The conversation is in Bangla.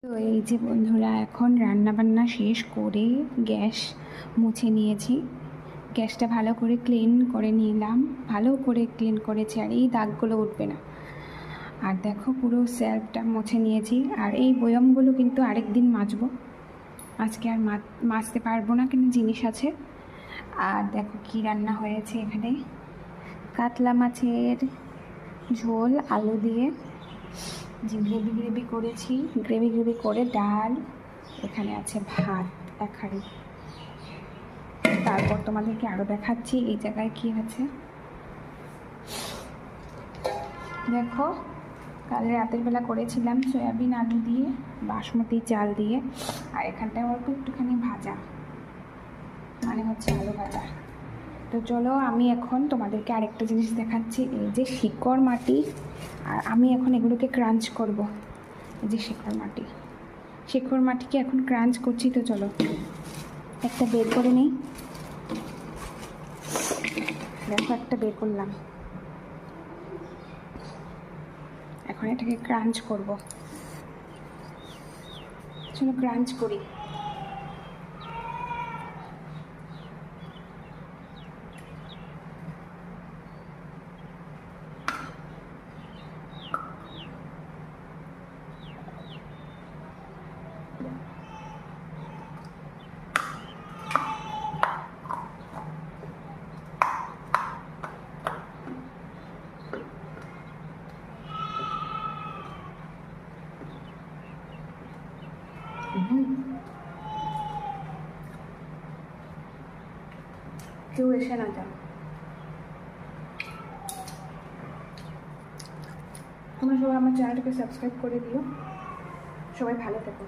তো এই যে বন্ধুরা, এখন রান্নাবান্না শেষ করে গ্যাস মুছে নিয়েছি। গ্যাসটা ভালো করে ক্লিন করে নিলাম, ভালো করে ক্লিন করেছি, আর এই দাগগুলো উঠবে না। আর দেখো, পুরো স্যালফটা মুছে নিয়েছি। আর এই বয়ামগুলো কিন্তু আরেক দিন মাজবো, আজকে আর মাজতে পারবো না, কিন্তু জিনিস আছে। আর দেখো কি রান্না হয়েছে এখানে, কাতলা মাছের ঝোল আলু দিয়ে, যে গ্রেভি করেছি, গ্রেভি করে ডাল, এখানে আছে ভাত এক হাঁড়ি। তারপর তোমাদেরকে আরও দেখাচ্ছি এই জায়গায় কি আছে। দেখো, কাল রাতের বেলা করেছিলাম সয়াবিন আলু দিয়ে, বাসমতি চাল দিয়ে, আর এখানটায় অল্প একটুখানি ভাজা, মানে হচ্ছে আলু ভাজা। তো চলো, আমি এখন তোমাদেরকে আরেকটা জিনিস দেখাচ্ছি। এই যে শিকড় মাটি, আর আমি এখন এগুলোকে ক্রাঞ্চ করব। এই যে শিকড় মাটিকে এখন ক্রাঞ্চ করছি। তো চলো একটা বের করে নিই। দেখো, একটা বের করলাম। এখন এটাকে ক্রাঞ্চ করব। চলো ক্রাঞ্চ করি। কেউ এসে না যাও, তোমরা সবাই আমার চ্যানেলটাকে সাবস্ক্রাইব করে দিও। সবাই ভালো থেকো।